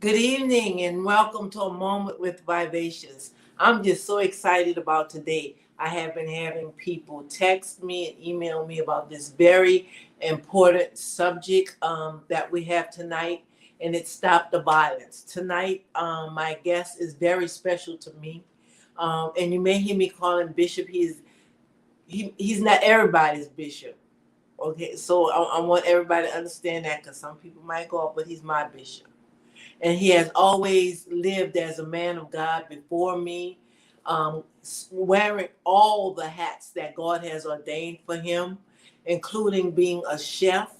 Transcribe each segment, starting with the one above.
Good evening and welcome to A Moment with Vivacious. I'm just so excited about today. I have been having people text me and email me about this very important subject that we have tonight, and it's Stop the Violence. Tonight, my guest is very special to me, and you may hear me call him Bishop. He's not everybody's bishop. Okay, so I want everybody to understand that because some people might go, but he's my bishop. And he has always lived as a man of God before me, wearing all the hats that God has ordained for him, including being a chef.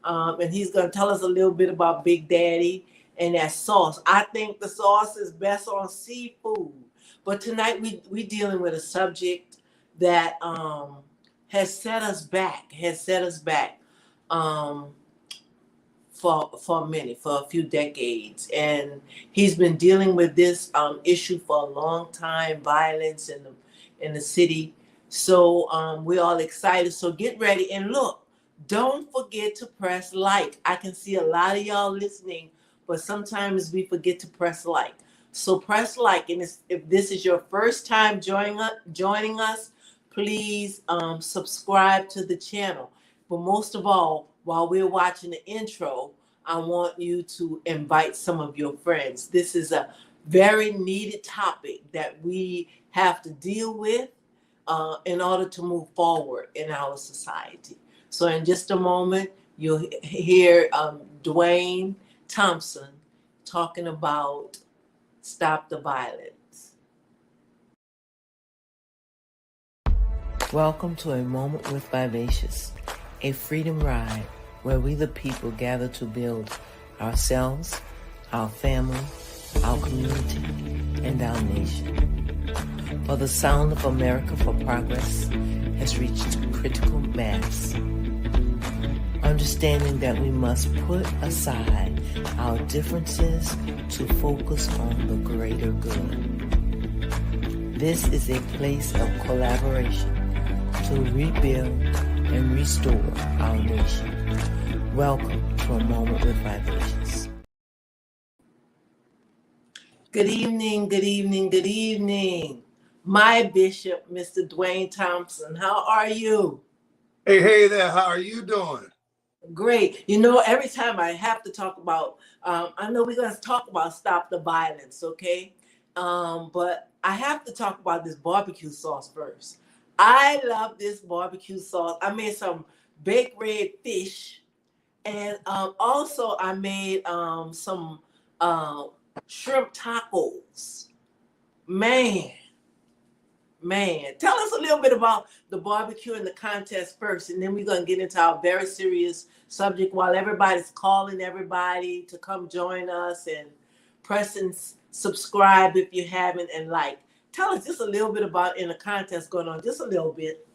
And he's going to tell us a little bit about Big Daddy and that sauce. I think the sauce is best on seafood. But tonight we dealing with a subject that has set us back, for a few decades, and he's been dealing with this issue for a long time, violence in the city. So we're all excited. So get ready and look. Don't forget to press like. I can see a lot of y'all listening, but sometimes we forget to press like. So press like, and if this is your first time joining us, please subscribe to the channel. But most of all, while we're watching the intro, I want you to invite some of your friends. This is a very needed topic that we have to deal with in order to move forward in our society. So in just a moment, you'll hear Dwayne Thompson talking about Stop the Violence. Welcome to A Moment with Vivacious, a freedom ride where we the people gather to build ourselves, our family, our community, and our nation. For the sound of America for Progress has reached critical mass. Understanding that we must put aside our differences to focus on the greater good. This is a place of collaboration to rebuild and restore our nation. Welcome to A Moment with Vivacious. Good evening, good evening, good evening. My bishop, Mr. Dwayne Thompson. How are you? Hey there. How are you doing? Great. You know, every time I have to talk about, I know we're going to talk about Stop the Violence, okay? But I have to talk about this barbecue sauce first. I love this barbecue sauce. I made some baked red fish. And also I made some shrimp tacos. Man, tell us a little bit about the barbecue and the contest first, and then we're going to get into our very serious subject while everybody's calling everybody to come join us and press and subscribe if you haven't and like. Tell us just a little bit about in the contest going on, just a little bit.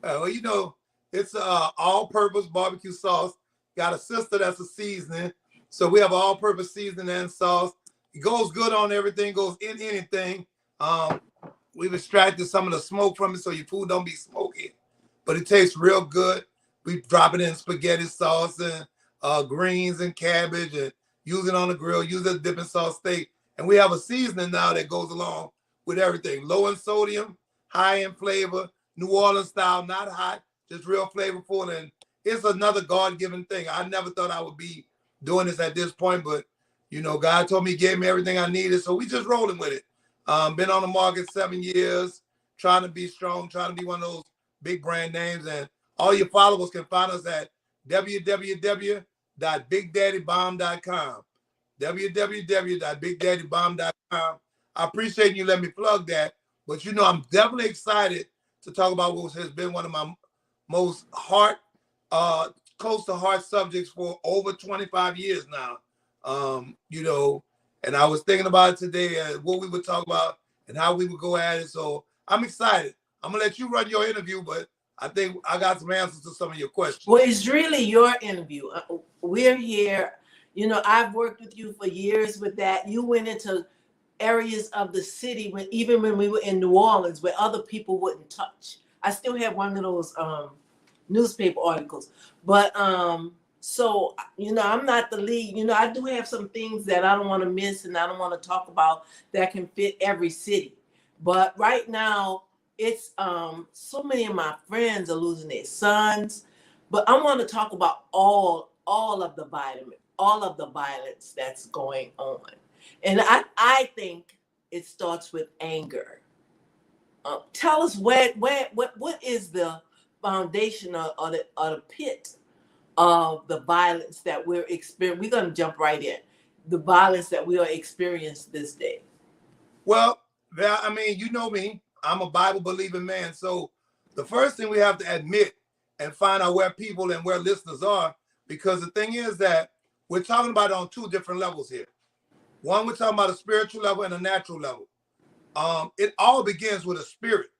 Well, you know, it's all-purpose barbecue sauce. Got a sister that's a seasoning. So we have all-purpose seasoning and sauce. It goes good on everything, goes in anything. We've extracted some of the smoke from it so your food don't be smoky, but it tastes real good. We drop it in spaghetti sauce and greens and cabbage and use it on the grill, use it as dipping sauce steak. And we have a seasoning now that goes along with everything. Low in sodium, high in flavor, New Orleans style, not hot, just real flavorful. And it's another God-given thing. I never thought I would be doing this at this point, but you know, God told me, he gave me everything I needed. So we just rolling with it. Been on the market 7 years, trying to be strong, trying to be one of those big brand names. And all your followers can find us at www.bigdaddybomb.com. www.bigdaddybomb.com. I appreciate you letting me plug that. But, you know, I'm definitely excited to talk about what has been one of my most close to heart subjects for over 25 years now. You know, and I was thinking about it today, what we would talk about and how we would go at it. So I'm excited. I'm going to let you run your interview, but I think I got some answers to some of your questions. Well, it's really your interview. We're here. You know, I've worked with you for years with that. You went into areas of the city even when we were in New Orleans where other people wouldn't touch. I still have one of those newspaper articles. But So, I'm not the lead. I do have some things that I don't want to miss and I don't want to talk about that can fit every city. But right now, it's so many of my friends are losing their sons. But I want to talk about all of the violence that's going on. And I think it starts with anger. Tell us what is the foundation or the pit of the violence that we're experiencing. We're going to jump right in. The violence that we are experiencing this day. Well, I mean, you know me, I'm a Bible believing man. So the first thing we have to admit and find out where people and where listeners are, because the thing is that we're talking about it on two different levels here. One, we're talking about a spiritual level and a natural level. It all begins with a spirit,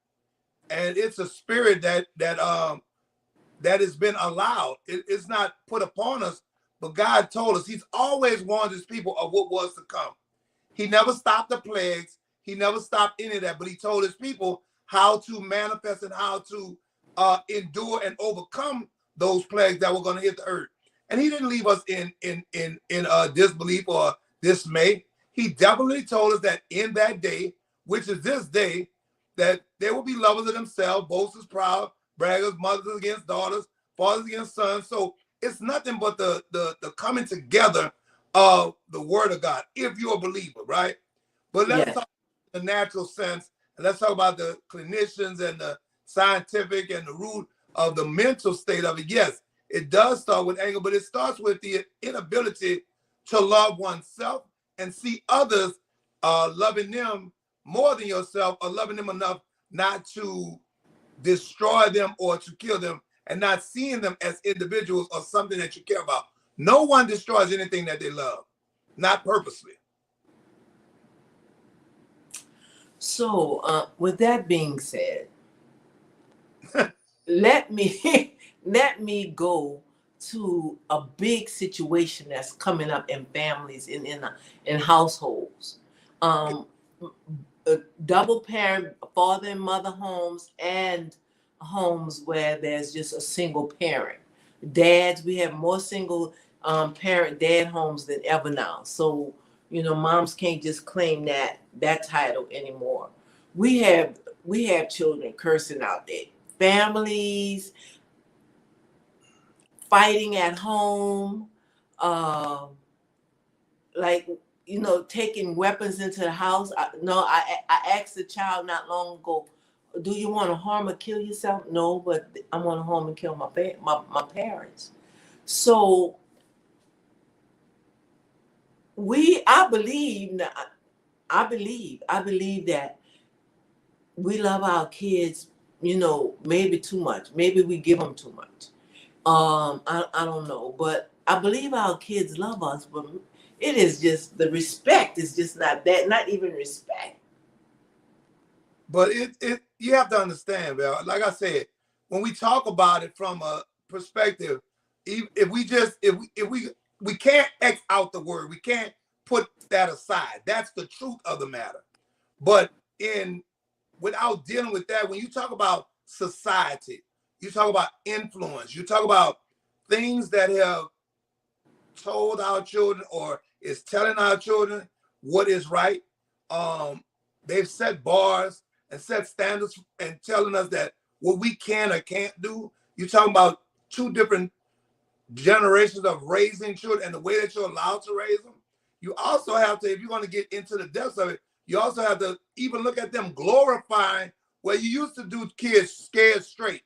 and it's a spirit that has been allowed. It's not put upon us, but God told us He's always warned His people of what was to come. He never stopped the plagues. He never stopped any of that, but He told His people how to manifest and how to endure and overcome those plagues that were going to hit the earth. And He didn't leave us in disbelief or dismay. He definitely told us that in that day, which is this day, that there will be lovers of themselves, boasters, proud, braggers, mothers against daughters, fathers against sons. So it's nothing but the coming together of the word of God, if you're a believer, right? But let's talk about the natural sense, and let's talk about the clinicians and the scientific and the root of the mental state of it. Yes, it does start with anger, but it starts with the inability to love oneself and see others loving them more than yourself, or loving them enough not to destroy them or to kill them, and not seeing them as individuals or something that you care about. No one destroys anything that they love, not purposely. So, with that being said, let me let me go to a big situation that's coming up in families in households. Um, Double parent, father and mother homes, and homes where there's just a single parent. Dads, we have more single parent dad homes than ever now. So, moms can't just claim that title anymore. We have we have children cursing out their families, fighting at home, uh, like taking weapons into the house. I asked the child not long ago, do you want to harm or kill yourself? No, but I want to harm and kill my parents. So I believe that we love our kids, maybe too much. Maybe we give them too much. I don't know, but I believe our kids love us, but it is just the respect is just not even respect. But it you have to understand, Val. Like I said, when we talk about it from a perspective, if we just if we can't X out the word, we can't put that aside. That's the truth of the matter. But in without dealing with that, when you talk about society, you talk about influence, you talk about things that have told our children or is telling our children what is right. Um, they've set bars and set standards and telling us that what we can or can't do. You're talking about two different generations of raising children and the way that you're allowed to raise them. You also have to, if you're going to get into the depths of it, you also have to even look at them glorifying where you used to do kids scared straight.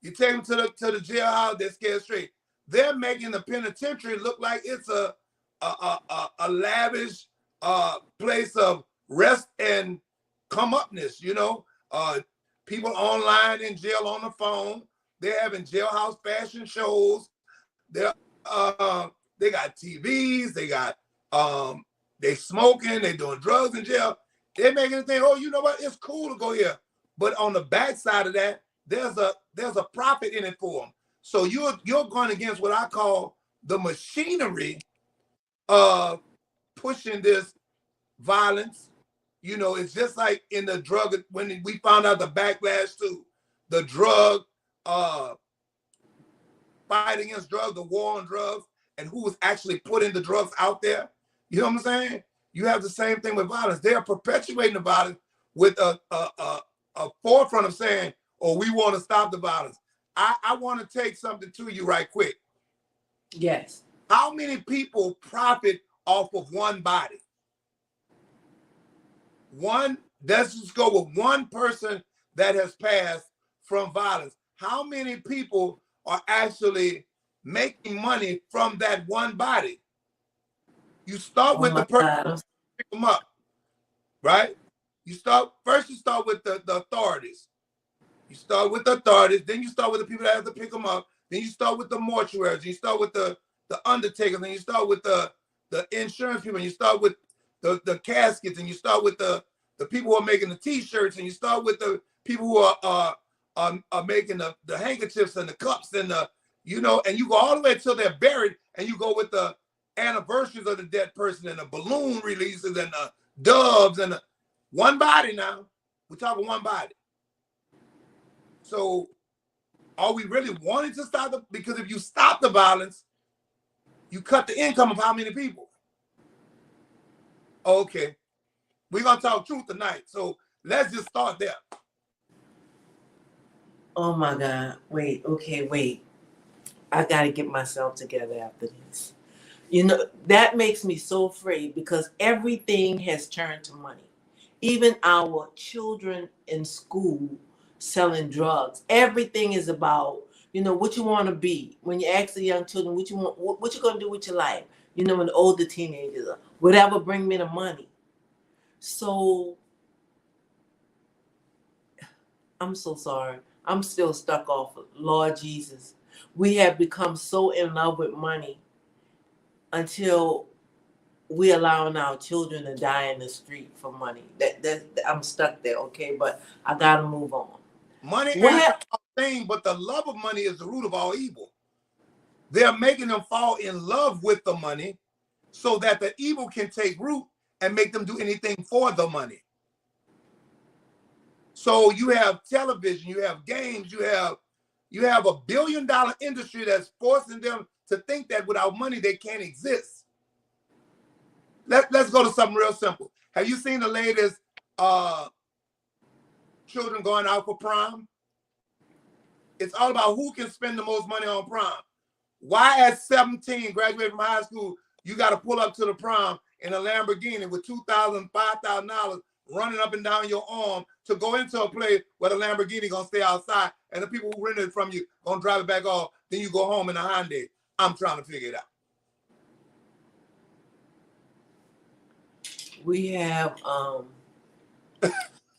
You take them to the jailhouse, they're scared straight. They're making the penitentiary look like it's a lavish place of rest and come upness. People online in jail on the phone. They're having jailhouse fashion shows. They got TVs. They got they smoking. They doing drugs in jail. They're making it think, oh, you know what? It's cool to go here. But on the backside of that, there's a profit in it for them. So you're going against what I call the machinery of pushing this violence. It's just like in the drug, when we found out the backlash to the drug fight against drugs, the war on drugs, and who was actually putting the drugs out there. You know what I'm saying? You have the same thing with violence. They are perpetuating the violence with a forefront of saying, "Oh, we want to stop the violence." I want to take something to you right quick. Yes. How many people profit off of one body? Let's just go with one person that has passed from violence. How many people are actually making money from that one body? You start with the person, pick them up, right? You start with the authorities. You start with the authorities, then you start with the people that have to pick them up, then you start with the mortuaries, you start with the undertakers, then you start with the insurance people, and you start with the caskets, and you start with the people who are making the t-shirts, and you start with the people who are making the handkerchiefs and the cups and the, you know, and you go all the way until they're buried, and you go with the anniversaries of the dead person and the balloon releases and the doves and the one body. Now we're talking one body. So are we really wanting to stop the, because if you stop the violence, you cut the income of how many people? Okay, we're gonna talk truth tonight. So let's just start there. Oh my God. Wait, okay, wait. I gotta get myself together after this. You know, that makes me so afraid because everything has turned to money. Even our children in school selling drugs. Everything is about, you know, what you want to be. When you ask the young children what you want, what you gonna do with your life, you know, when the older teenagers are, whatever bring me the money. So I'm so sorry. I'm still stuck off of Lord Jesus. We have become so in love with money until we allowing our children to die in the street for money. That I'm stuck there, okay? But I gotta move on. Money answers all things, but the love of money is the root of all evil. They're making them fall in love with the money so that the evil can take root and make them do anything for the money. So you have television, you have games, you have $1 billion industry that's forcing them to think that without money they can't exist. Let's go to something real simple. Have you seen the latest children going out for prom? It's all about who can spend the most money on prom. Why at 17, graduating from high school, you got to pull up to the prom in a Lamborghini with $2,000, $5,000 running up and down your arm to go into a place where the Lamborghini gonna stay outside and the people who rented it from you gonna drive it back off. Then you go home in a Hyundai. I'm trying to figure it out. We have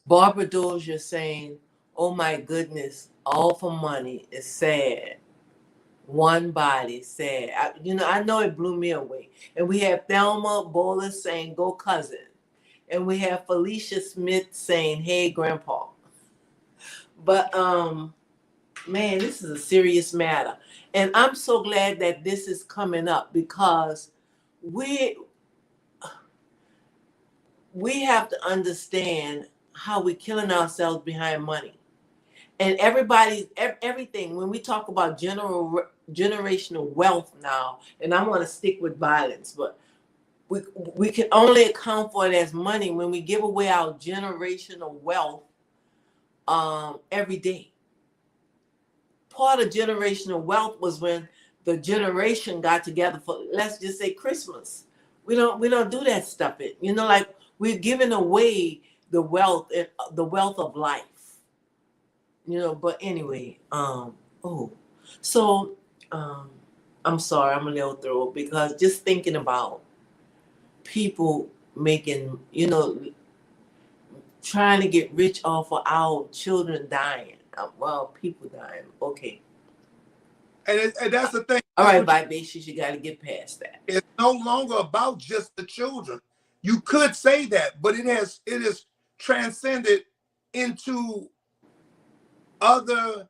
Barbara Dozier saying, "Oh my goodness, all for money is sad. One body sad." I know it blew me away. And we have Thelma Bowler saying, "Go cousin." And we have Felicia Smith saying, "Hey grandpa." But man, this is a serious matter. And I'm so glad that this is coming up because we have to understand how we're killing ourselves behind money. And everything, when we talk about generational wealth now, and I want to stick with violence, but we can only account for it as money when we give away our generational wealth every day. Part of generational wealth was when the generation got together for, let's just say, Christmas. We don't do that stuff. Like we're giving away the wealth of life. But anyway, so I'm sorry, I'm a little through because just thinking about people making, trying to get rich off of our children dying. Well, people dying. Okay. And that's the thing. All right, Vivacious, you got to get past that. It's no longer about just the children. You could say that, but it is transcended into other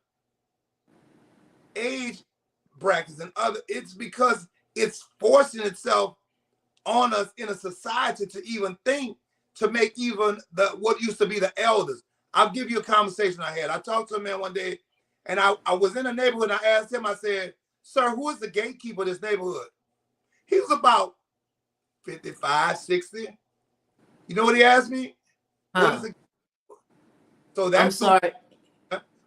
age brackets and it's because it's forcing itself on us in a society to even think to make even what used to be the elders. I'll give you a conversation I had. I talked to a man one day and I was in a neighborhood and I asked him, I said, sir, who is the gatekeeper of this neighborhood? He was about 55, 60. You know what he asked me? What is Huh. it? So I'm that's so, sorry.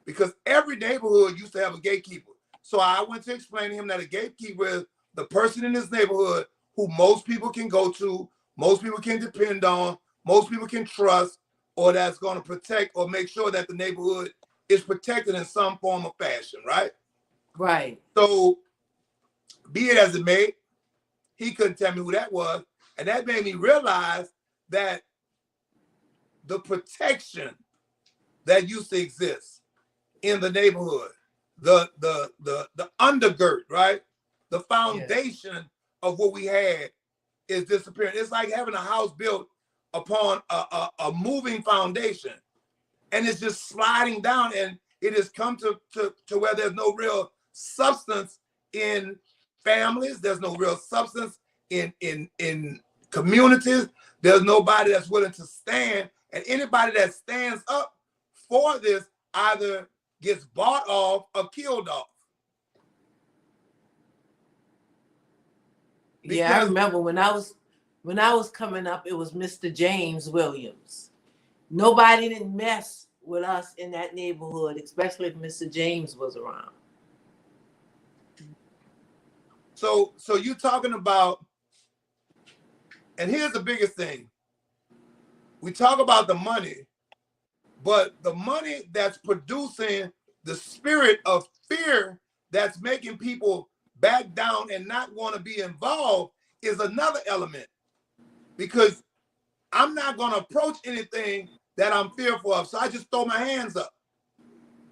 because every neighborhood used to have a gatekeeper. So I went to explain to him that a gatekeeper is the person in this neighborhood who most people can go to, most people can depend on, most people can trust, or that's going to protect or make sure that the neighborhood is protected in some form or fashion, right? Right. So be it as it may, he couldn't tell me who that was. And that made me realize that the protection that used to exist in the neighborhood, the undergird, right? The Yeah. foundation of what we had is disappearing. It's like having a house built upon a moving foundation, and it's just sliding down, and it has come to where there's no real substance in families. There's no real substance in communities. There's nobody that's willing to stand, and anybody that stands up for this either gets bought off or killed off. Yeah, I Because remember when I was coming up, it was Mr. James Williams. Nobody didn't mess with us in that neighborhood, especially if Mr. James was around. so you're talking about, and here's the biggest thing. We talk about the money, but the money that's producing the spirit of fear that's making people back down and not want to be involved is another element. Because I'm not going to approach anything that I'm fearful of. So I just throw my hands up.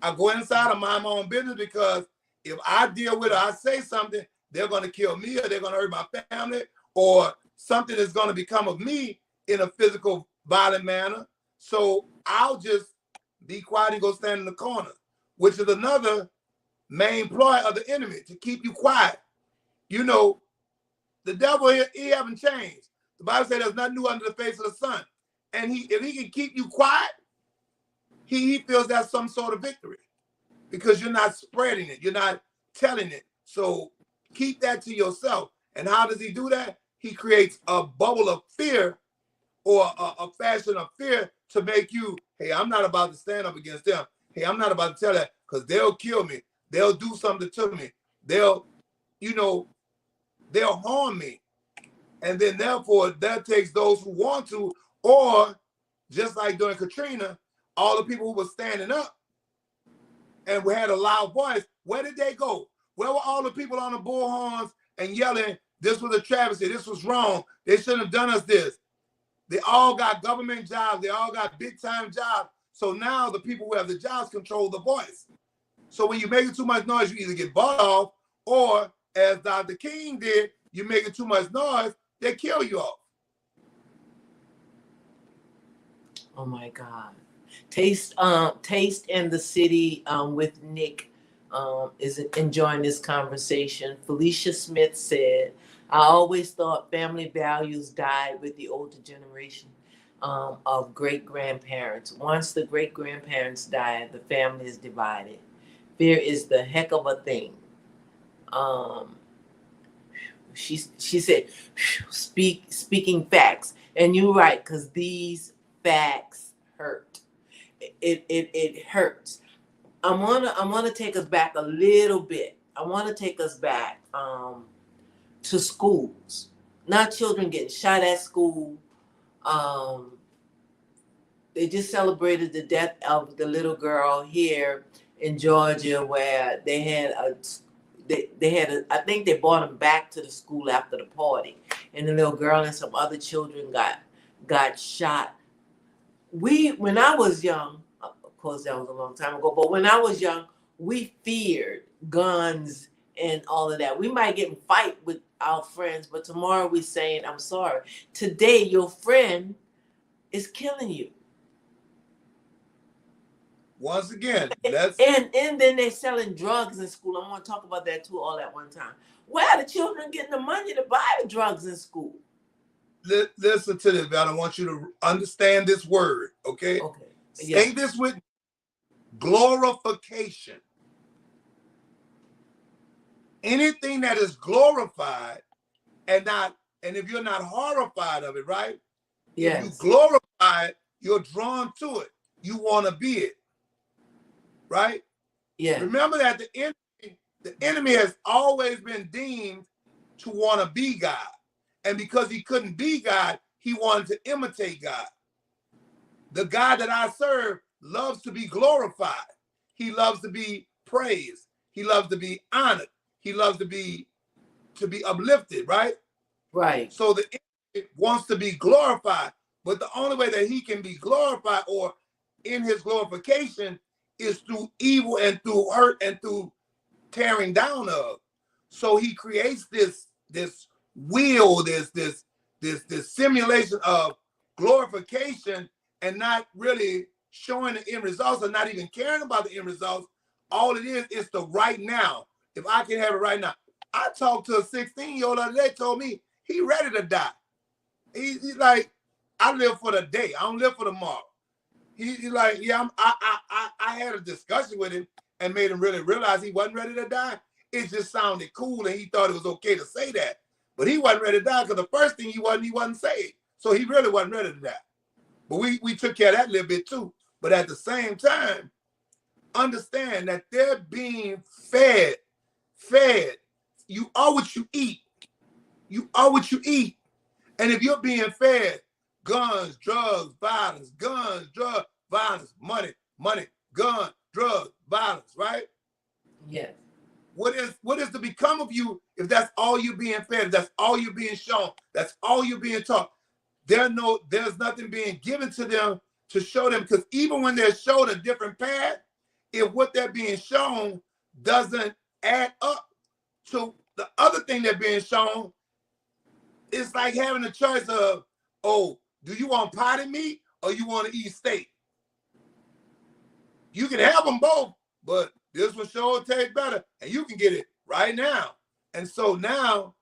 I go inside and mind my own business, because if I deal with it, I say something, they're going to kill me, or they're going to hurt my family, or something is going to become of me in a physical, violent manner. So I'll just be quiet and go stand in the corner, which is another main ploy of the enemy, to keep you quiet. You know, the devil, he haven't changed. The Bible says there's nothing new under the face of the sun. And if he can keep you quiet, he feels that's some sort of victory, because you're not spreading it. You're not telling it. So keep that to yourself. And how does he do that? He creates a bubble of fear, or a fashion of fear, to make you, hey, I'm not about to stand up against them. Hey, I'm not about to tell that, because they'll kill me. They'll do something to me. They'll, you know, they'll harm me. And then therefore that takes those who want to, or just like during Katrina, all the people who were standing up and we had a loud voice, where did they go? Where were all the people on the bullhorns and yelling, this was a travesty, this was wrong, they shouldn't have done us this? They all got government jobs, they all got big time jobs. So now the people who have the jobs control the voice. So when you make too much noise, you either get bought off, or as Dr. King did, you making too much noise, they kill you off. Oh my God. Taste in the City with Nick is enjoying this conversation. Felicia Smith said, I always thought family values died with the older generation of great grandparents. Once the great grandparents died, the family is divided. Fear is the heck of a thing. Um, she said, speaking facts, and you're right, because these facts hurt. It hurts. I wanna take us back a little bit. I want to take us back to schools. Not children getting shot at school. Um, they just celebrated the death of the little girl here in Georgia, where they had a, I think they brought them back to the school after the party, and the little girl and some other children got shot. When I was young, of course that was a long time ago, but when I was young, we feared guns and all of that. We might get in fight with our friends, but tomorrow we're saying, I'm sorry. Today, your friend is killing you. Once again, let's And then they're selling drugs in school. I want to talk about that too all at one time. Where are the children getting the money to buy the drugs in school? listen to this, man. I want you to understand this word, okay? Okay. Say Yeah. this with me. Glorification. anything that is glorified and if you're not horrified of it, right? If you Yes. glorify it, you're drawn to it. You want to be it, right? Yeah. Remember that the enemy has always been deemed to want to be God. And because he couldn't be God, he wanted to imitate God. The God that I serve loves to be glorified. He loves to be praised. He loves to be honored. He loves to be uplifted, right? Right. So the enemy wants to be glorified, but the only way that he can be glorified or in his glorification is through evil and through hurt and through tearing down of. So he creates this wheel, this simulation of glorification and not really showing the end results or not even caring about the end results. All it is the right now. If I can have it right now. I talked to a 16-year-old the other day, told me he ready to die. He's like, I live for the day. I don't live for tomorrow. He's like, yeah, I had a discussion with him and made him really realize he wasn't ready to die. It just sounded cool and he thought it was okay to say that. But he wasn't ready to die because the first thing he wasn't saved. So he really wasn't ready to die. But we took care of that a little bit too. But at the same time, understand that they're being fed. You are what you eat. You are what you eat. And if you're being fed guns, drugs, violence, money, guns, drugs, violence, right? Yes. What is to become of you if that's all you're being fed, if that's all you're being shown, that's all you're being taught? There's nothing being given to them to show them, because even when they're shown a different path, if what they're being shown doesn't add up to the other thing they're being shown, it's like having a choice of, oh, do you want potted meat or you want to eat steak? You can have them both, but this one sure tastes better, and you can get it right now. And so now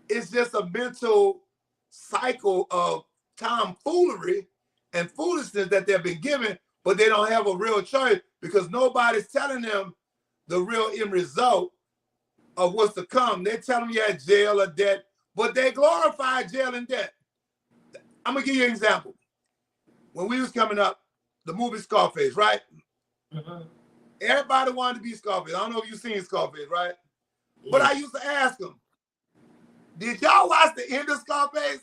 it's just a mental cycle of tomfoolery and foolishness that they've been given, but they don't have a real choice because nobody's telling them the real end result of what's to come. They tell them you're at jail or debt, but they glorify jail and debt. I'm gonna give you an example. When we was coming up, the movie Scarface, right? Mm-hmm. Everybody wanted to be Scarface. I don't know if you've seen Scarface, right? Yeah. But I used to ask them, did y'all watch the end of Scarface?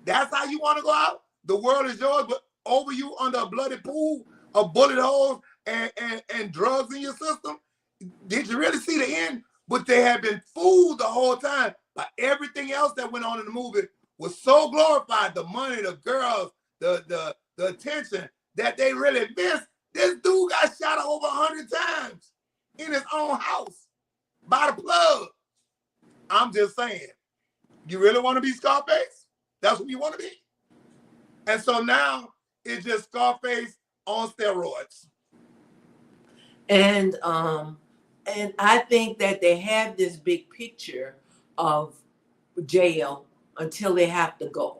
That's how you want to go out? The world is yours, but over you under a bloody pool of bullet holes and drugs in your system? Did you really see the end? But they had been fooled the whole time by everything else that went on in the movie was so glorified, the money, the girls, the attention, that they really missed. This dude got shot over 100 times in his own house by the plug. I'm just saying, you really want to be Scarface? That's what you want to be? And so now it's just Scarface on steroids. And I think that they have this big picture of jail until they have to go.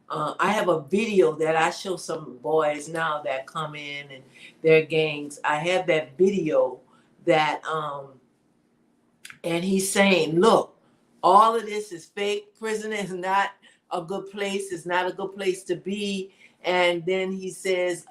I have a video that I show some boys now that come in and their gangs. I have that video that and he's saying, look, all of this is fake. Prison is not a good place. It's not a good place to be. And then he says,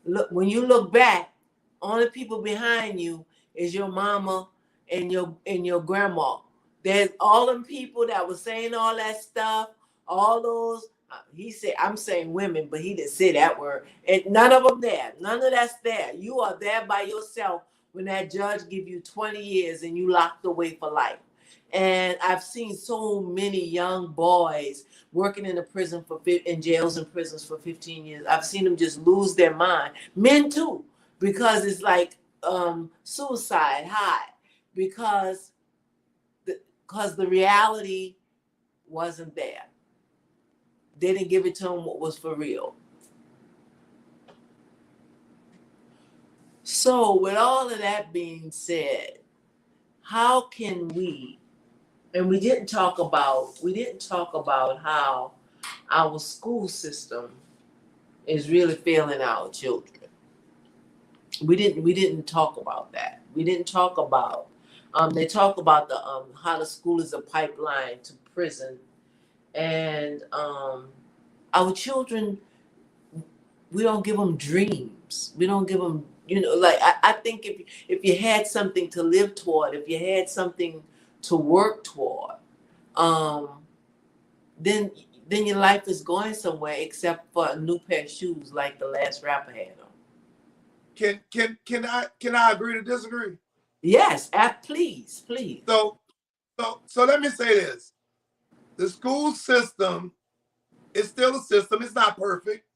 look, when you look back, only people behind you is your mama and your grandma. There's all them people that was saying all that stuff, all those. He said, I'm saying women, but he didn't say that word. And none of them there. None of that's there. You are there by yourself when that judge give you 20 years and you locked away for life. And I've seen so many young boys working in in jails and prisons for 15 years. I've seen them just lose their mind. Men too, because it's like suicide high, because the reality wasn't there. They didn't give it to them what was for real. So with all of that being said, how can we, and we didn't talk about how our school system is really failing our children. We didn't talk about that. We didn't talk about. They talk about the how the school is a pipeline to prison, and our children, we don't give them dreams. We don't give them, like I think if you had something to live toward, if you had something to work toward, um, then then your life is going somewhere, except for a new pair of shoes like the last rapper had on. Can I agree to disagree? Yes, please, please. So let me say this: the school system is still a system. It's not perfect,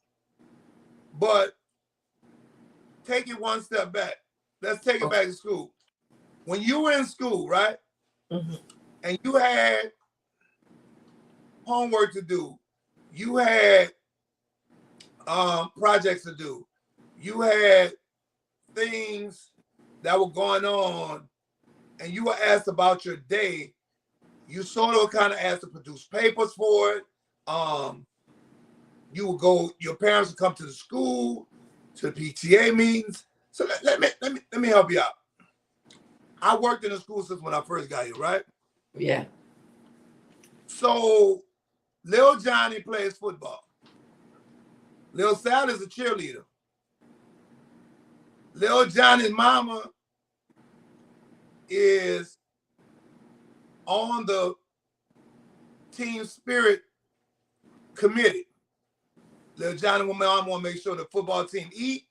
but take it one step back. Let's take it Okay. back to school. When you were in school, right, Mm-hmm. and you had homework to do, you had projects to do, you had things that were going on, and you were asked about your day, you sort of kind of asked to produce papers for it. You would go, your parents would come to the school, to the PTA meetings. So let me help you out. I worked in the school system when I first got here, right? Yeah. So Lil Johnny plays football. Lil Sal is a cheerleader. Lil Johnny's mama is on the team spirit committee. Lil Johnny mom want to make sure the football team eat,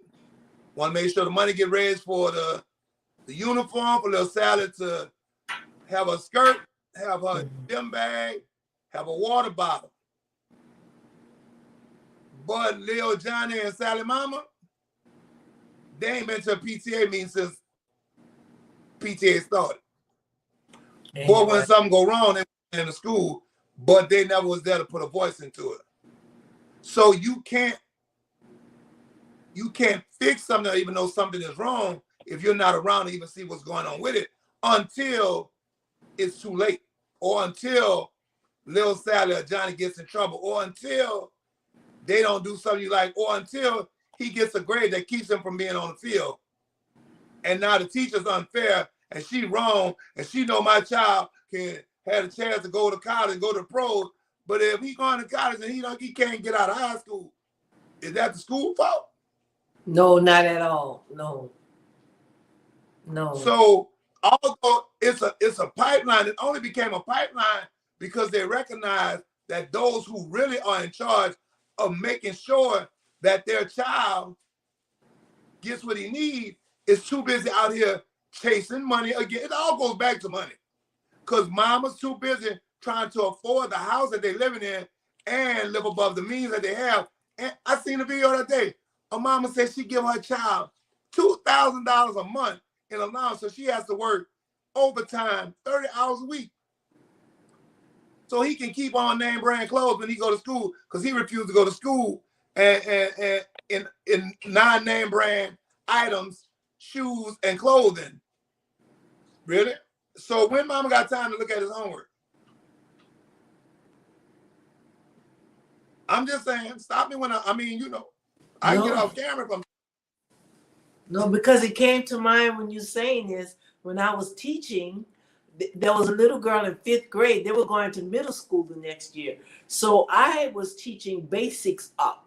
want to make sure the money get raised for the uniform, for Lil Sally to have a skirt, have her gym bag, have a water bottle. But Lil Johnny and Sally mama, they ain't been to a PTA meeting since PTA started. But when something go wrong in the school, but they never was there to put a voice into it. So you can't fix something even though something is wrong if you're not around to even see what's going on with it until it's too late, or until Lil Sally or Johnny gets in trouble, or until they don't do something you like, or until he gets a grade that keeps him from being on the field. And now the teacher's unfair and she wrong, and she know my child can have a chance to go to college and go to pros, but if he going to college and he can't get out of high school, is that the school fault? No, not at all. No. No. So although it's a pipeline, it only became a pipeline because they recognized that those who really are in charge of making sure that their child gets what he needs is too busy out here chasing money again. It all goes back to money because mama's too busy trying to afford the house that they're living in and live above the means that they have. And I seen a video the other day. A mama said she give her child $2,000 a month in allowance, so she has to work overtime 30 hours a week so he can keep on name brand clothes when he go to school, because he refused to go to school and in non-name brand items, shoes, and clothing. Really? So when mama got time to look at his homework? I'm just saying, stop me when I mean, I can get off camera if I'm. No, because it came to mind when you saying this. When I was teaching, there was a little girl in 5th grade. They were going to middle school the next year. So I was teaching basics up,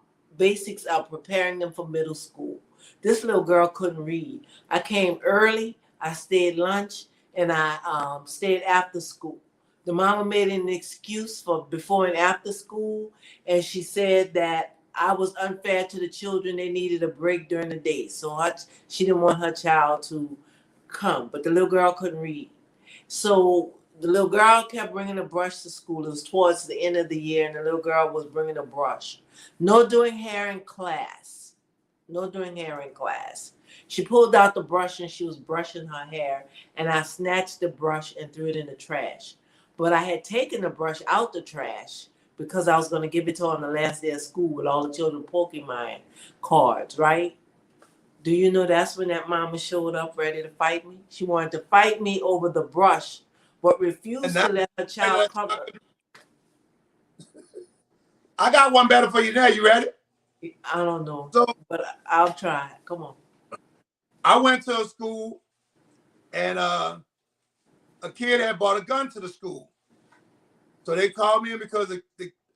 preparing them for middle school. This little girl couldn't read. I came early, I stayed lunch, and I stayed after school. The mama made an excuse for before and after school, and she said that I was unfair to the children. They needed a break during the day. So she didn't want her child to come, but the little girl couldn't read. So the little girl kept bringing a brush to school. It was towards the end of the year, and the little girl was bringing a brush. No doing hair in class. No doing hair in class. She pulled out the brush and she was brushing her hair, and I snatched the brush and threw it in the trash. But I had taken the brush out the trash because I was going to give it to her on the last day of school with all the children Pokemon cards, right? Do you know that's when that mama showed up ready to fight me? She wanted to fight me over the brush, but refused to let her child come. I got one better for you now. You ready? I don't know, So but I'll try. Come on. I went to a school and a kid had brought a gun to the school. So they called me in because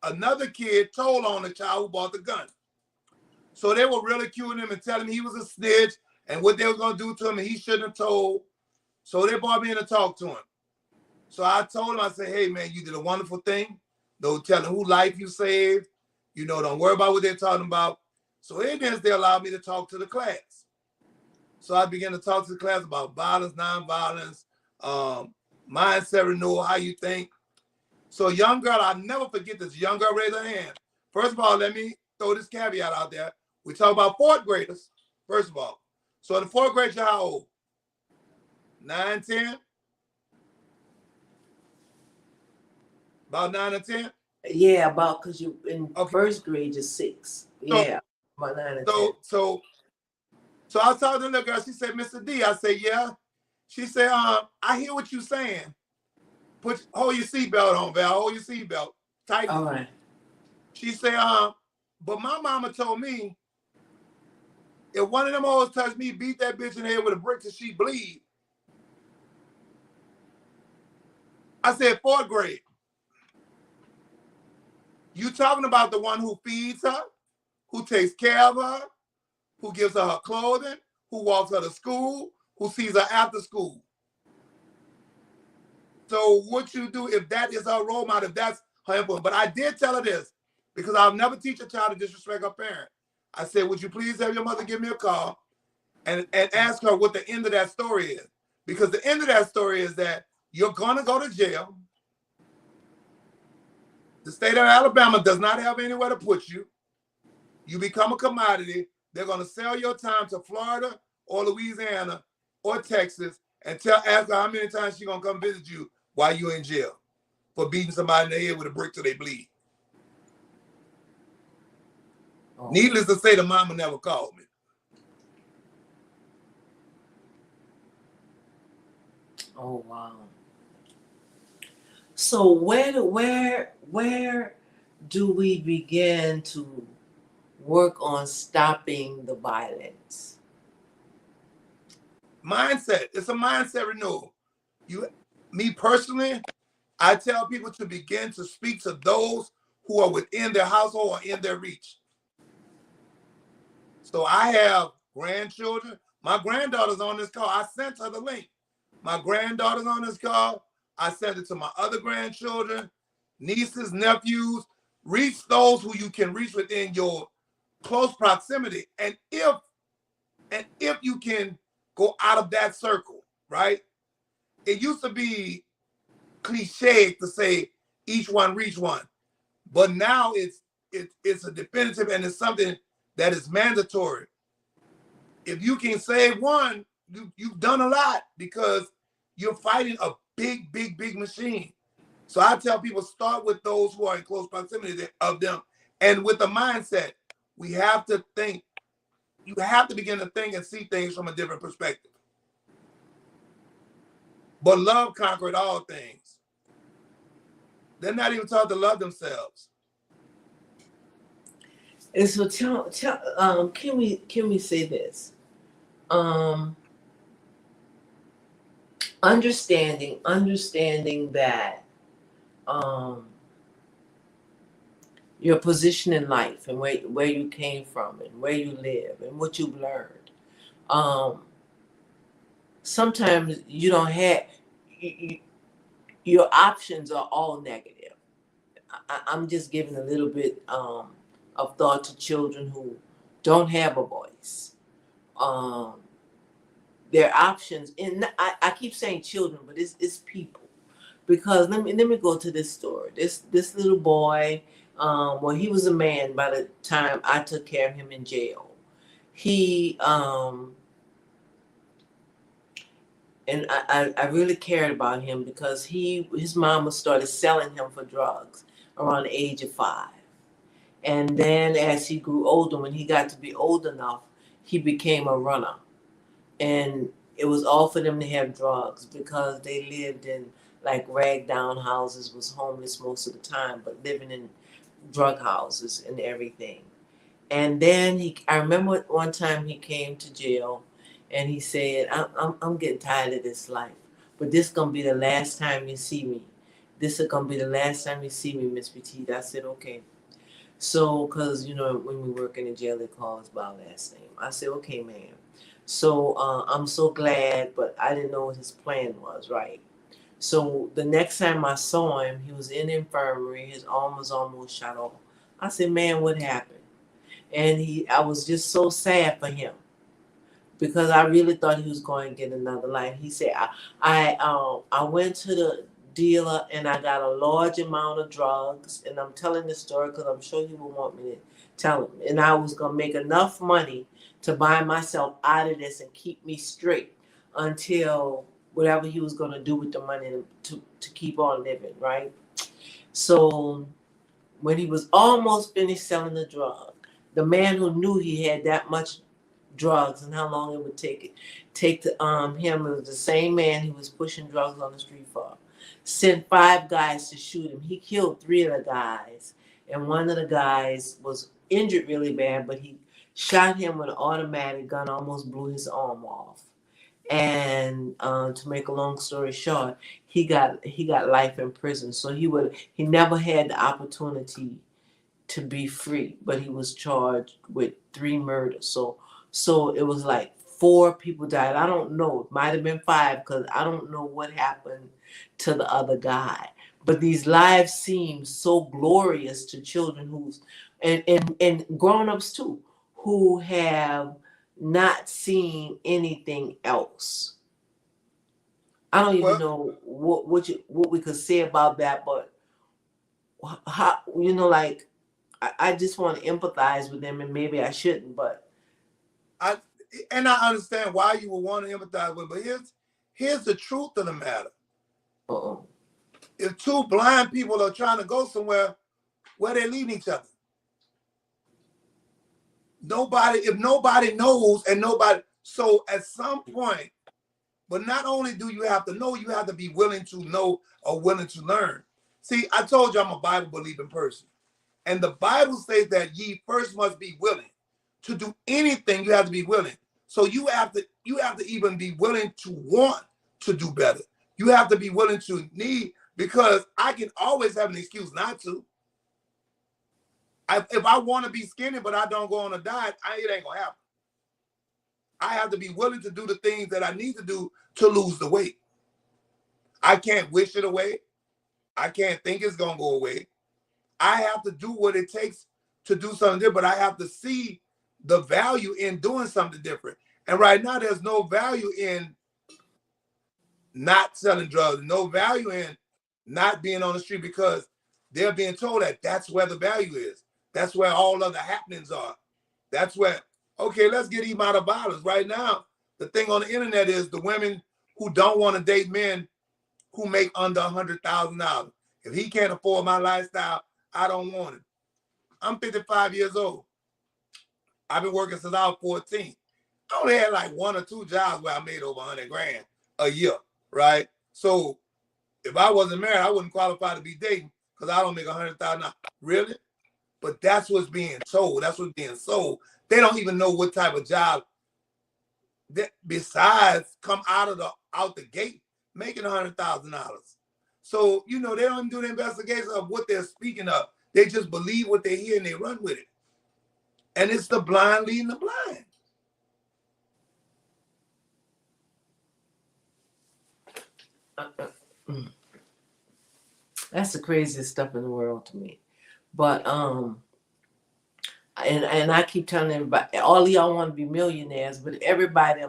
another kid told on the child who bought the gun. So they were ridiculing him and telling him he was a snitch and what they were going to do to him and he shouldn't have told. So they brought me in to talk to him. So I told him, I said, hey, man, you did a wonderful thing. Don't tell them who life you saved. You know, don't worry about what they're talking about. So in this, they allowed me to talk to the class. So I began to talk to the class about violence, nonviolence, mindset renewal, how you think. So a young girl, I'll never forget this. Young girl raised her hand. First of all, let me throw this caveat out there. We talk about fourth graders, first of all. So in the fourth grade, you're how old? 9, 10? About 9 or 10? Yeah, about because you in first grade, you're 6. Yeah, about 9 or 10. So I was talking to the little girl. She said, Mr. D. I said, yeah. She said, I hear what you're saying. Hold your seatbelt on, Val. Hold your seatbelt. Tighten. All right. She said, but my mama told me if one of them hoes touched me, beat that bitch in the head with a brick till she bleed. I said, fourth grade. You talking about the one who feeds her, who takes care of her, who gives her her clothing, who walks her to school, who sees her after school. So what you do if that is her role model, if that's her influence. But I did tell her this, because I'll never teach a child to disrespect her parent. I said, would you please have your mother give me a call and ask her what the end of that story is? Because the end of that story is that you're going to go to jail. The state of Alabama does not have anywhere to put you. You become a commodity. They're going to sell your time to Florida or Louisiana or Texas and ask her how many times she's going to come visit you while you're in jail for beating somebody in the head with a brick till they bleed. Oh. Needless to say, the mama never called me. Oh, wow. So where do we begin to work on stopping the violence? Mindset. It's a mindset renewal. Me personally, I tell people to begin to speak to those who are within their household or in their reach. So I have grandchildren. My granddaughter's on this call. I sent her the link. My granddaughter's on this call. I sent it to my other grandchildren, nieces, nephews. Reach those who you can reach within your close proximity. And if you can go out of that circle, right? It used to be cliche to say each one reach one, but now it's a definitive and it's something that is mandatory. If you can save one, you've done a lot because you're fighting a big machine. So I tell people, start with those who are in close proximity of them. And with the mindset, we have to think, you have to begin to think and see things from a different perspective. But love conquered all things. They're not even taught to love themselves. And so can we say this? Understanding that your position in life and where you came from and where you live and what you've learned. Sometimes you don't have your options are all negative. I'm just giving a little bit of thought to children who don't have a voice. Their options, and I keep saying children, but it's people. Because let me go to this story. This little boy, well, he was a man by the time I took care of him in jail. He and I really cared about him because his mama started selling him for drugs around the age of 5. And then as he grew older, when he got to be old enough, he became a runner. And it was all for them to have drugs because they lived in like rag down houses, was homeless most of the time, but living in drug houses and everything. And then I remember one time he came to jail and he said, I'm getting tired of this life, but this gonna be the last time you see me. This is gonna be the last time you see me, Miss Petite. I said, okay. So, cause you know when we work in the jail, they call us by our last name. I said, okay, ma'am. So I'm so glad, but I didn't know what his plan was, right? So the next time I saw him, he was in the infirmary. His arm was almost shot off. I said, man, what happened? And I was just so sad for him because I really thought he was going to get another life. He said, I went to the dealer and I got a large amount of drugs, and I'm telling this story because I'm sure he will want me to tell him. And I was going to make enough money to buy myself out of this and keep me straight until whatever he was going to do with the money to keep on living, right? So when he was almost finished selling the drug, the man who knew he had that much drugs and how long it would take to him, it was the same man he was pushing drugs on the street for, sent 5 guys to shoot him. He killed 3 of the guys, and one of the guys was injured really bad, but he shot him with an automatic gun, almost blew his arm off. And to make a long story short, he got life in prison. So he never had the opportunity to be free, but he was charged with 3 murders. So it was like 4 people died. I don't know. It might have been 5 because I don't know what happened to the other guy. But these lives seem so glorious to children who's and grown-ups too, who have not seen anything else. I don't even Well, know what we could say about that, but how, like I just want to empathize with them, and maybe I shouldn't, but I I understand why you would want to empathize with, but here's the truth of the matter. uh-oh. If 2 blind people are trying to go somewhere, where they leading each other? If nobody knows and nobody, so at some point, but not only do you have to know, you have to be willing to know or willing to learn. See, I told you I'm a Bible believing person. And the Bible says that ye first must be willing. To do anything, you have to be willing. So you have to even be willing to want to do better. You have to be willing to need, because I can always have an excuse not to. If I want to be skinny, but I don't go on a diet, it ain't gonna happen. I have to be willing to do the things that I need to do to lose the weight. I can't wish it away. I can't think it's gonna go away. I have to do what it takes to do something different, but I have to see the value in doing something different. And right now, there's no value in not selling drugs, no value in not being on the street, because they're being told that that's where the value is. That's where all of the happenings are. That's where, okay, let's get him out of violence. Right now, the thing on the internet is the women who don't want to date men who make under $100,000. If he can't afford my lifestyle, I don't want him. I'm 55 years old. I've been working since I was 14. I only had like 1 or 2 jobs where I made over 100 grand a year, right? So if I wasn't married, I wouldn't qualify to be dating because I don't make $100,000. Really? But that's what's being told. That's what's being sold. They don't even know what type of job that besides come out the gate making $100,000. So they don't even do the investigation of what they're speaking of. They just believe what they hear and they run with it. And it's the blind leading the blind. That's the craziest stuff in the world to me. But and I keep telling everybody, all of y'all want to be millionaires, but everybody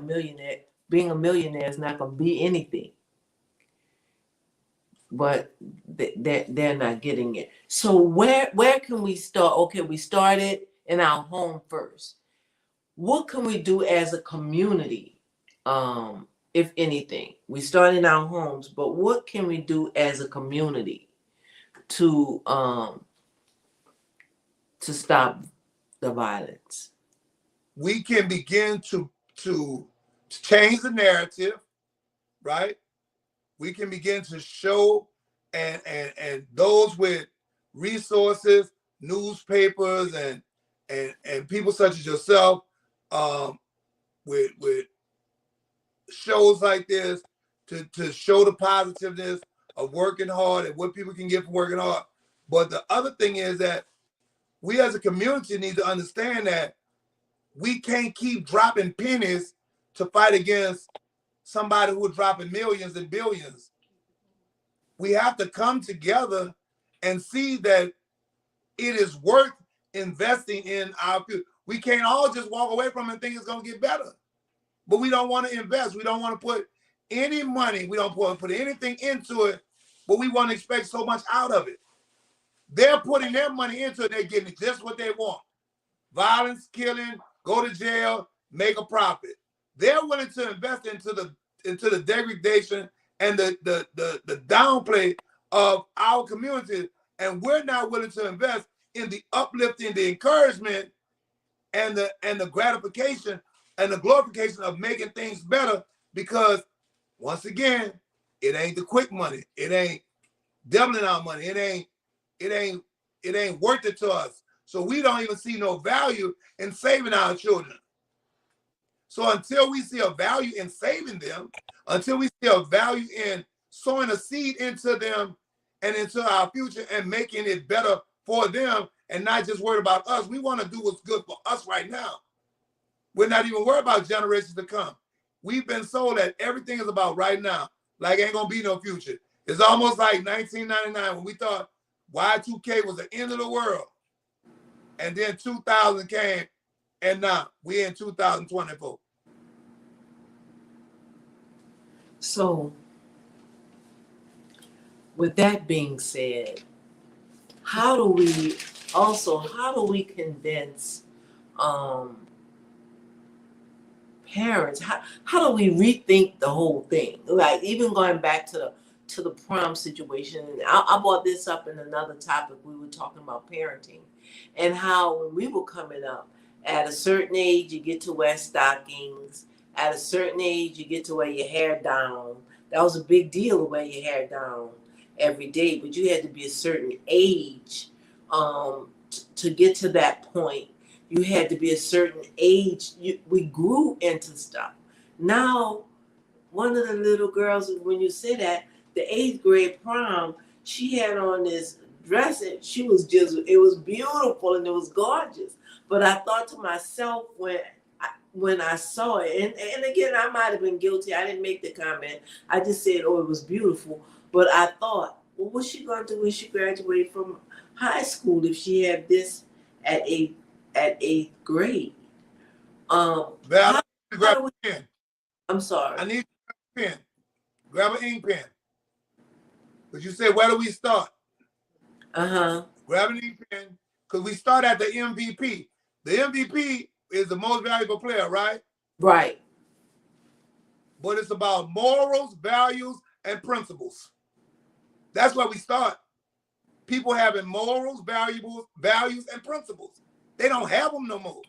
being a millionaire is not going to be anything. But they're not getting it. So where can we start? Okay, we started in our home first. What can we do as a community? If anything, we start in our homes, but what can we do as a community to stop the violence? We can begin to change the narrative, right? We can begin to show and those with resources, newspapers, and people such as yourself, with shows like this to show the positiveness of working hard and what people can get from working hard. But the other thing is that we as a community need to understand that we can't keep dropping pennies to fight against somebody who is dropping millions and billions. We have to come together and see that it is worth investing in our future. We can't all just walk away from it and think it's going to get better. But we don't want to invest. We don't want to put any money. We don't want to put anything into it, but we want to expect so much out of it. They're putting their money into it. They're getting just what they want. Violence, killing, go to jail, make a profit. They're willing to invest into the degradation and the downplay of our community, and we're not willing to invest in the uplifting, the encouragement, and the gratification and the glorification of making things better. Because once again, it ain't the quick money. It ain't doubling our money. It ain't worth it to us. So we don't even see no value in saving our children. So until we see a value in saving them, until we see a value in sowing a seed into them and into our future and making it better for them and not just worried about us, we want to do what's good for us right now. We're not even worried about generations to come. We've been sold that everything is about right now. Like ain't gonna be no future. It's almost like 1999 when we thought Y2K was the end of the world. And then 2000 came, and now we're in 2024. So, with that being said, how do we convince parents? How do we rethink the whole thing? Like even going back to the prom situation, and I brought this up in another topic. We were talking about parenting and how when we were coming up, at a certain age you get to wear stockings. At a certain age you get to wear your hair down. That was a big deal to wear your hair down every day, but you had to be a certain age to get to that point. You had to be a certain age. We grew into stuff. Now, one of the little girls, when you say that, the 8th grade prom, she had on this dress and it was beautiful and it was gorgeous. But I thought to myself when I saw it, and again, I might have been guilty. I didn't make the comment. I just said, oh, it was beautiful. But I thought, well, what's she going to do when she graduated from high school if she had this at 8th grade? Val, grab a pen. I'm sorry. I need a pen. Grab an ink pen. But you said, where do we start? Grab an ink pen, because we start at the MVP. The MVP is the most valuable player, right? Right. But it's about morals, values, and principles. That's where we start. People having morals, values, and principles. They don't have them no more.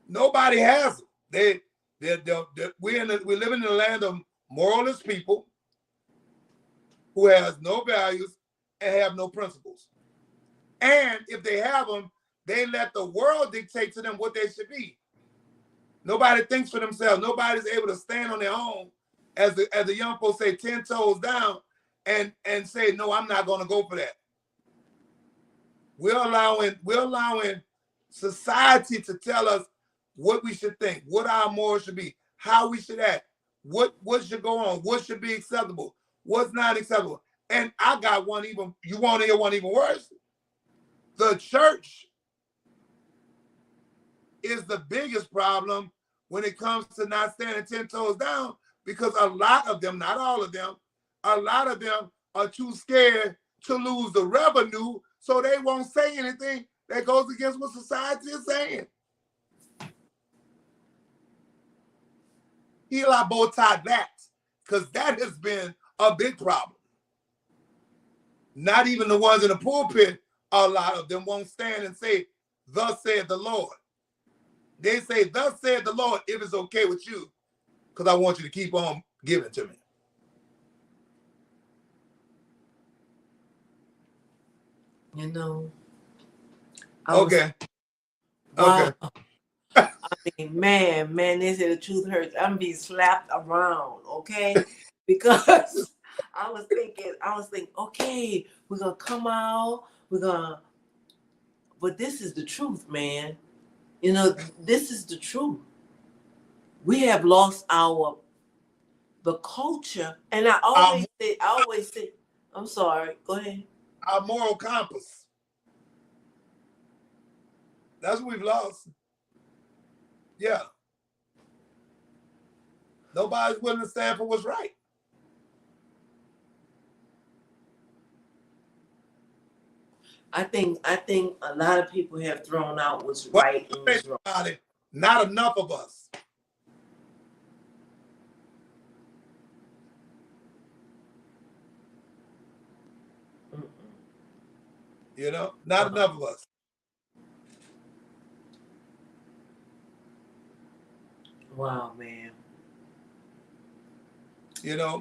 Nobody has them. We live in the land of moralist people who has no values and have no principles. And if they have them, they let the world dictate to them what they should be. Nobody thinks for themselves. Nobody's able to stand on their own, as the young folks say, 10 toes down, and say, no, I'm not going to go for that. We're allowing society to tell us what we should think, what our morals should be, how we should act, what should go on, what should be acceptable, what's not acceptable. And I got one even, you want to hear one even worse? The church is the biggest problem when it comes to not standing 10 toes down, because a lot of them, not all of them, a lot of them are too scared to lose the revenue, so they won't say anything that goes against what society is saying. Eli Bowtie that, because that has been a big problem. Not even the ones in the pulpit, a lot of them won't stand and say, thus said the Lord. They say, thus said the Lord, if it's okay with you, because I want you to keep on giving to me. You know. Okay. Wow. Okay. Man, they say the truth hurts. I'm being slapped around, okay? Because I was thinking, okay, we're gonna come out, but this is the truth, man. This is the truth. We have lost the culture, and Our, I always say, I'm sorry, go ahead. our moral compass. That's what we've lost. Yeah. Nobody's willing to stand for what's right. I think a lot of people have thrown out what's But right and what's wrong. about it, not enough of us. Not enough of us. Wow, man.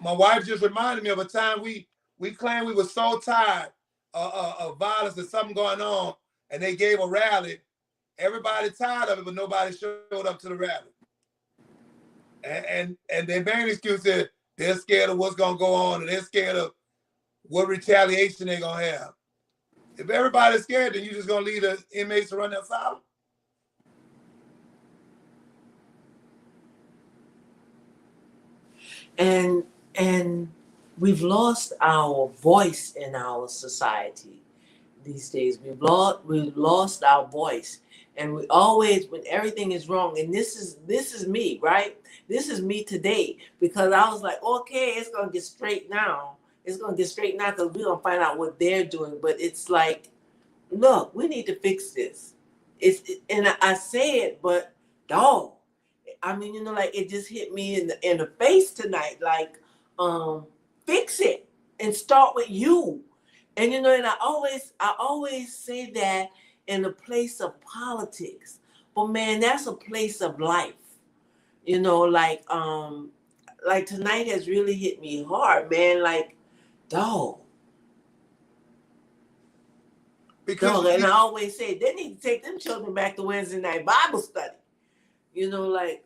My wife just reminded me of a time we claimed we were so tired of violence and something going on, and they gave a rally. Everybody tired of it, but nobody showed up to the rally. And their main excuse is they're scared of what's gonna go on, and they're scared of what retaliation they're gonna have. If everybody's scared, then you're just gonna leave the inmates to run their asylum. And we've lost our voice in our society these days. We've lost our voice, and we always, when everything is wrong, and this is me, right? This is me today, because I was like, okay, it's gonna get straight now. It's gonna get straight now because we're gonna find out what they're doing. But it's like, look, we need to fix this. And I say it, but dog, I mean, like it just hit me in the face tonight. Like, fix it and start with you. And and I always say that in a place of politics, but man, that's a place of life. Like tonight has really hit me hard, man. Like, dog. Because And I always say they need to take them children back to Wednesday night Bible study. Like,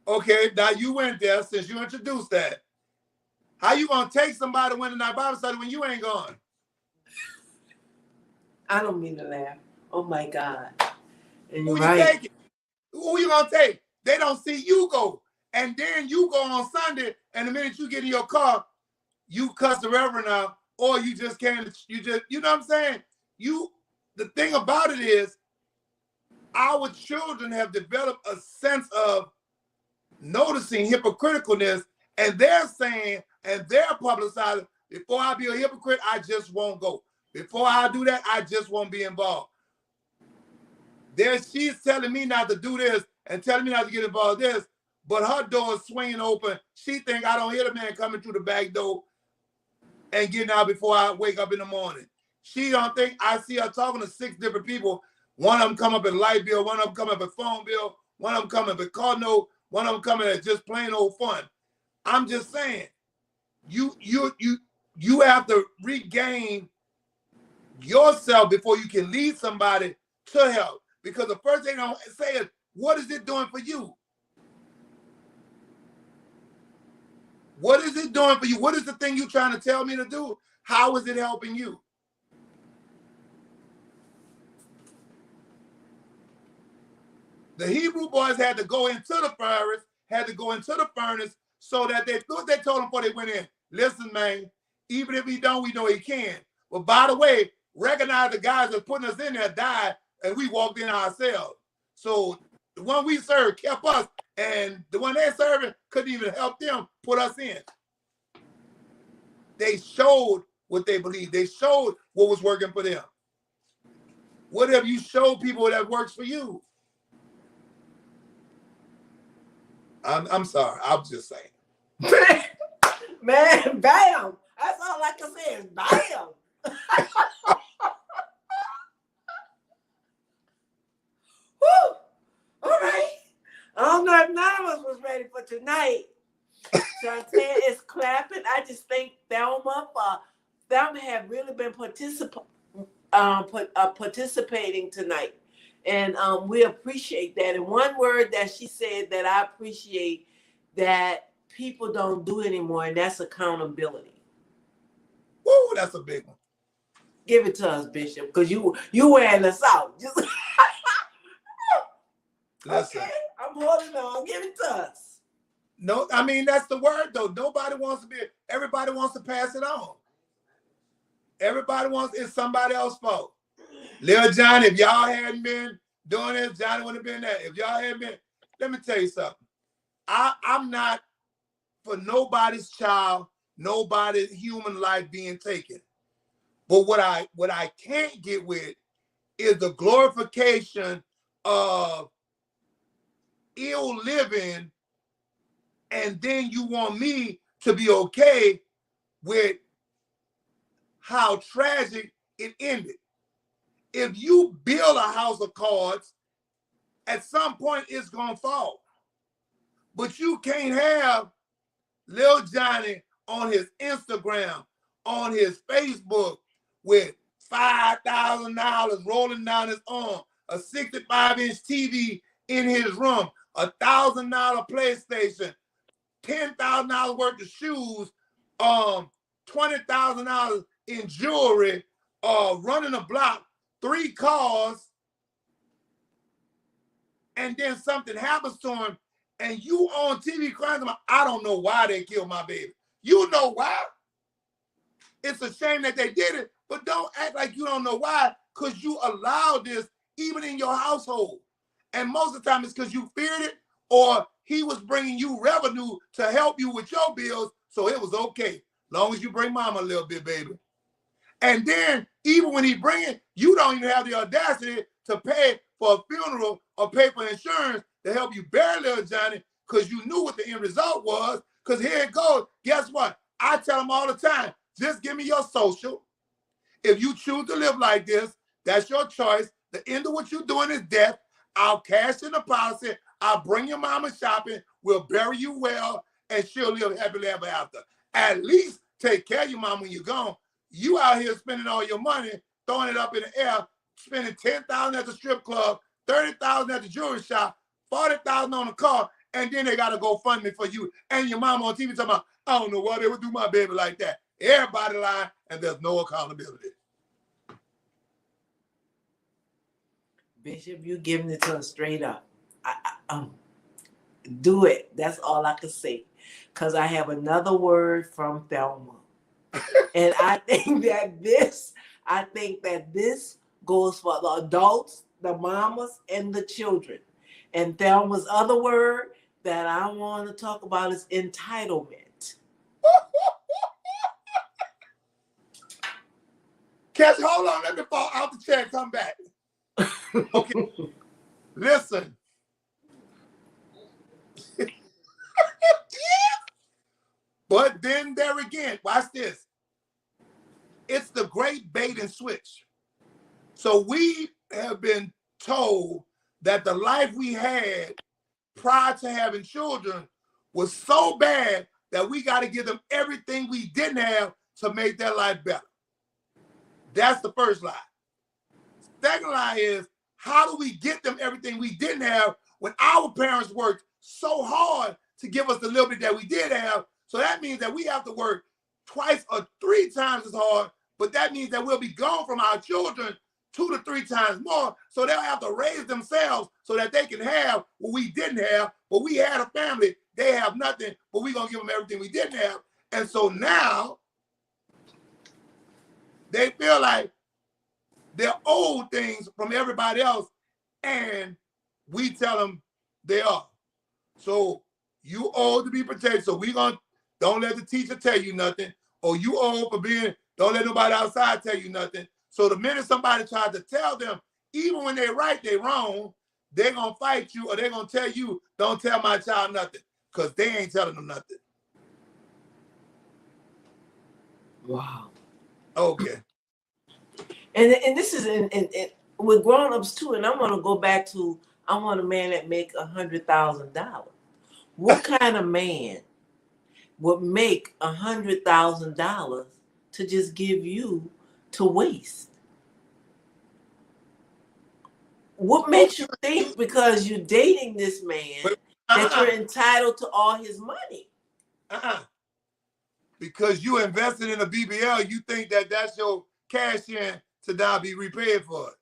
okay, now you went there since you introduced that. How you gonna take somebody to Wednesday night Bible study when you ain't gone? I don't mean to laugh. Oh my God. And you're Who you right. taking? Who you gonna take? They don't see you go. And then you go on Sunday, and the minute you get in your car, you cuss the reverend out, or you just can't, you know what I'm saying? The thing about it is, our children have developed a sense of noticing hypocriticalness, and they're saying, and they're publicizing, before I be a hypocrite, I just won't go. Before I do that, I just won't be involved. She's telling me not to do this and telling me not to get involved in this, but her door is swinging open. She think I don't hear the man coming through the back door and getting out before I wake up in the morning. She don't think I see her talking to 6 different people. One of them come up at light bill, one of them come up at phone bill, one of them come up at car note, one of them coming at just plain old fun. I'm just saying, you have to regain yourself before you can lead somebody to help. Because the first thing I say is, what is it doing for you? What is it doing for you? What is the thing you're trying to tell me to do? How is it helping you? The Hebrew boys had to go into the furnace, so that they told them before they went in, listen, man, even if he don't, we know he can. But by the way, recognize the guys that's putting us in there died, and we walked in ourselves. So the one we served kept us, and the one they serving couldn't even help them put us in. They showed what they believed. They showed what was working for them. What have you showed people that works for you? I'm sorry. I'm just saying. Man, bam. That's all I can say is bam. Woo. All right. I don't know if none of us was ready for tonight. Chantel is clapping. I just thank Thelma for Thelma have really been participating tonight. And we appreciate that. And one word that she said that I appreciate that people don't do anymore, and that's accountability. Woo, that's a big one. Give it to us, Bishop, because you wearing us out. Just Listen. Okay, I'm holding on. Give it to us. No, I mean, that's the word, though. Nobody wants to be, everybody wants to pass it on. Everybody wants, it's somebody else's fault. Little Johnny, if y'all hadn't been doing this, Johnny wouldn't have been there. If y'all hadn't been, let me tell you something. I'm not for nobody's child, nobody's human life being taken. But what I can't get with is the glorification of ill living, and then you want me to be okay with how tragic it ended. If you build a house of cards, at some point it's gonna fall. But you can't have Lil Johnny on his Instagram, on his Facebook with $5,000 rolling down his arm, a 65-inch TV in his room, $1,000 PlayStation, $10,000 worth of shoes, $20,000 in jewelry, running a block, 3 cars, and then something happens to him, and you on TV crying about, I don't know why they killed my baby. You know why? It's a shame that they did it, but don't act like you don't know why, because you allowed this even in your household. And most of the time it's because you feared it, or he was bringing you revenue to help you with your bills, so it was okay. Long as you bring mama a little bit, baby. And then even when he bring it, you don't even have the audacity to pay for a funeral or pay for insurance to help you bury little Johnny, because you knew what the end result was. Because here it goes. Guess what? I tell them all the time, just give me your social. If you choose to live like this, that's your choice. The end of what you're doing is death. I'll cash in the policy. I'll bring your mama shopping. We'll bury you well, and she'll live happily ever after. At least take care of your mom when you're gone. You out here spending all your money, throwing it up in the air, spending $10,000 at the strip club, $30,000 at the jewelry shop, $40,000 on a car, and then they got to go fund me for you and your mama on TV talking about, I don't know why they would do my baby like that. Everybody lying, and there's no accountability. Bishop, you giving it to us straight up. Do it. That's all I can say. Because I have another word from Thelma. And I think that this goes for the adults, the mamas, and the children. And Thelma's other word that I want to talk about is entitlement. Catch, hold on, let me fall out the chair and come back. Okay, listen. But then there again, watch this. It's the great bait and switch. So we have been told that the life we had prior to having children was so bad that we got to give them everything we didn't have to make their life better. That's the first lie. Second lie is, how do we get them everything we didn't have when our parents worked so hard to give us the little bit that we did have? So that means that we have to work twice or 3 times as hard, but that means that we'll be gone from our children 2 to 3 times more. So they'll have to raise themselves so that they can have what we didn't have. But we had a family, they have nothing, but we're going to give them everything we didn't have. And so now they feel like they're owed things from everybody else, and we tell them they are. So you owe to be protected. So we gonna, don't let the teacher tell you nothing, or you owe for being, don't let nobody outside tell you nothing. So the minute somebody tries to tell them, even when they're right, they're wrong, they're gonna fight you, or they're gonna tell you, don't tell my child nothing, because they ain't telling them nothing. Wow. Okay. And this is in with grown-ups too. And I want to go back to, I want a man that make $100,000. What kind of man would make $100,000 to just give you to waste? What makes you think because you're dating this man that Uh-uh, you're entitled to all his money? uh-uh. Because you invested in a BBL, you think that that's your cash in to now be repaid for it.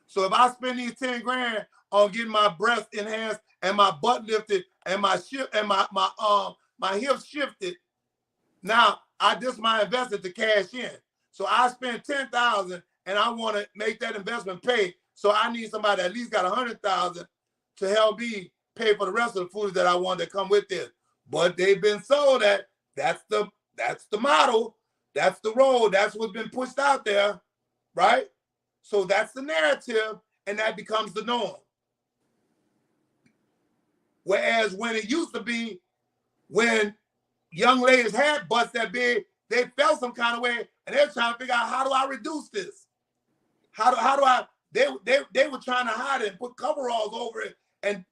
So if I spend these 10 grand on getting my breast enhanced and my butt lifted and my shift and my hips shifted, now this is my investment to cash in. So I spend 10,000 and I want to make that investment pay. So I need somebody that at least got 100,000 to help me pay for the rest of the foods that I want to come with this. But they've been sold that that's the model, that's the road, that's what's been pushed out there, right? So that's the narrative, and that becomes the norm. Whereas when it used to be, when young ladies had butts that big, they felt some kind of way, and they're trying to figure out, how do I reduce this? How do I? They were trying to hide it and put coveralls over it, and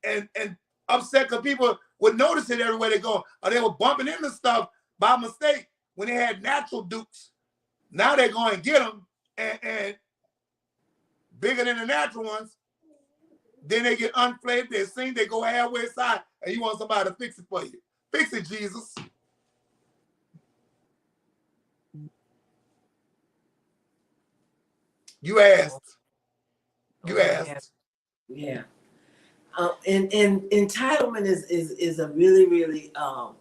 upset because people would notice it everywhere they go, or they were bumping into stuff by mistake when they had natural dukes. Now they're going to get them and bigger than the natural ones. Then they get unflamed. They sing. They go halfway side, and you want somebody to fix it for you. Fix it, Jesus. You asked. You asked. Yeah. And entitlement is a really oh,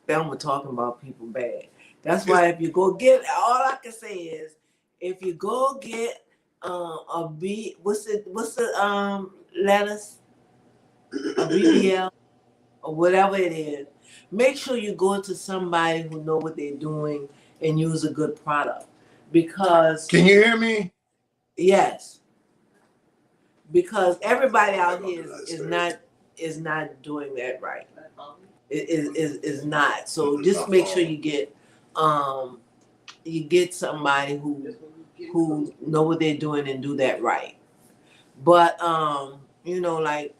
Thelma talking about people bad. That's why if you go get, all I can say is, if you go get a B, what's the lettuce, a BBL or whatever it is, make sure you go to somebody who know what they're doing and use a good product. Because can you hear me? Yes, because everybody out here is not doing that right. Is not. So just make sure you get somebody who know what they're doing and do that right. But like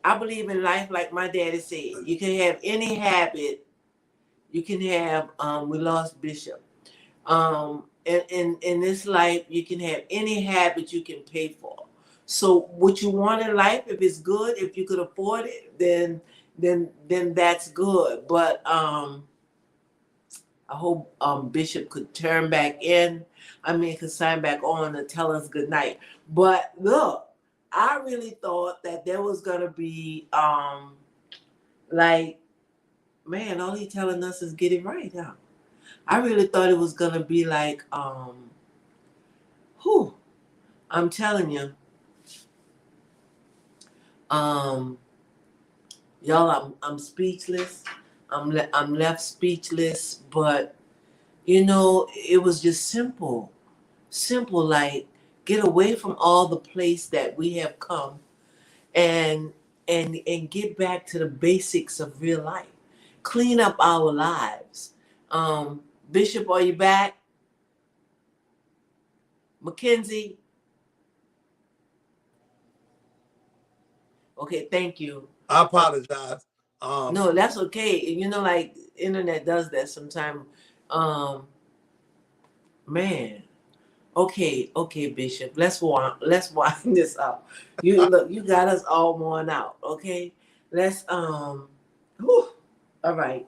I believe in life, like my daddy said, you can have any habit. You can have we lost Bishop. In this life, you can have any habit you can pay for. So what you want in life, if it's good, if you could afford it, then that's good. But I hope Bishop could turn back in. I mean, could sign back on and tell us good night. But look, I really thought that there was gonna be like, man, all he telling us is get it right, huh? I really thought it was gonna be like, whew, I'm telling you, um, y'all, I'm speechless. I'm left speechless, but it was just simple, like get away from all the place that we have come and and get back to the basics of real life. Clean up our lives. Bishop, are you back? Mackenzie? Okay, thank you. I apologize. No, that's okay. Like internet does that sometimes. Um, man. Okay, Bishop. Let's wind this up. You got us all worn out. Okay, let's whew, all right.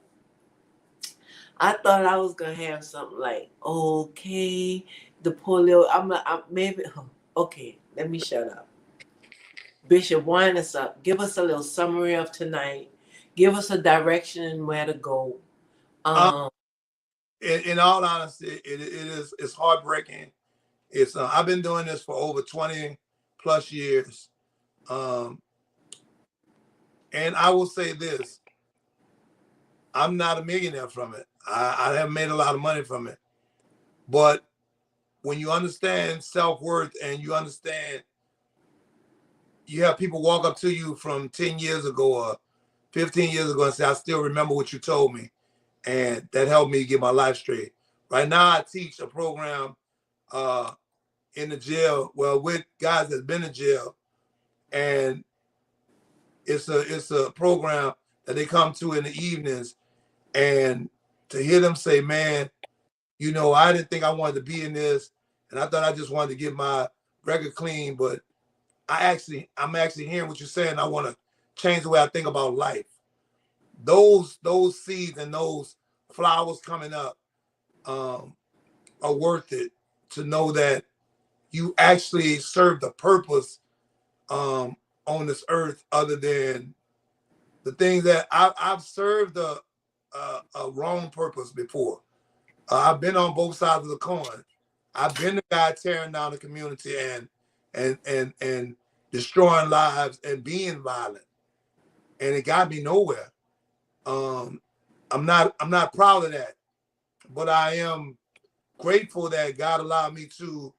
I thought I was gonna have something like, okay, the polio. I'm maybe okay. Let me shut up. Bishop, wind us up. Give us a little summary of tonight. Give us a direction and where to go. um, Um, in all honesty, it's heartbreaking. It's I've been doing this for over 20 plus years, and I will say this: I'm not a millionaire from it. I haven't made a lot of money from it, but when you understand self-worth and you understand, you have people walk up to you from 10 years ago or 15 years ago and say, I still remember what you told me. And that helped me get my life straight. Right now, I teach a program uh, in the jail, well, with guys that's been in jail. And it's a program that they come to in the evenings. And to hear them say, man, I didn't think I wanted to be in this. And I thought I just wanted to get my record clean, but I'm actually hearing what you're saying. I want to change the way I think about life. Those seeds and those flowers coming up are worth it, to know that you actually serve the purpose on this earth, other than the things that I've served a wrong purpose before. I've been on both sides of the coin. I've been the guy tearing down the community and destroying lives and being violent, and it got me nowhere. Um, I'm not proud of that, but I am grateful that God allowed me to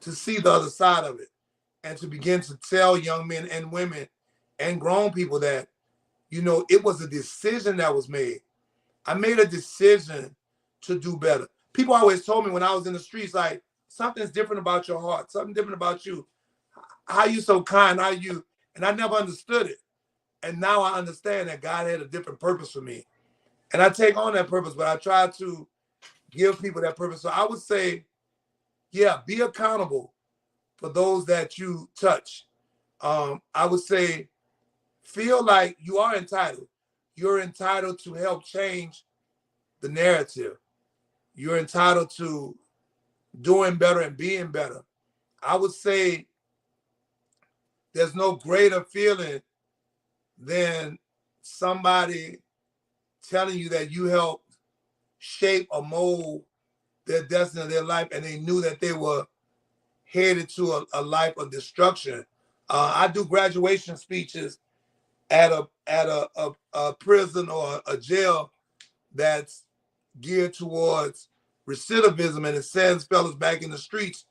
see the other side of it, and to begin to tell young men and women and grown people that, it was a decision that was made. I made a decision to do better. People always told me when I was in the streets, like, something's different about your heart, something different about you. How you so kind? How you? And I never understood it. And now I understand that God had a different purpose for me. And I take on that purpose, but I try to give people that purpose. So I would say, yeah, be accountable for those that you touch. I would say, feel like you are entitled. You're entitled to help change the narrative. You're entitled to doing better and being better. I would say there's no greater feeling than somebody telling you that you helped shape or mold their destiny of their life, and they knew that they were headed to a life of destruction. I do graduation speeches at a prison or a jail that's geared towards recidivism, and it sends fellas back in the streets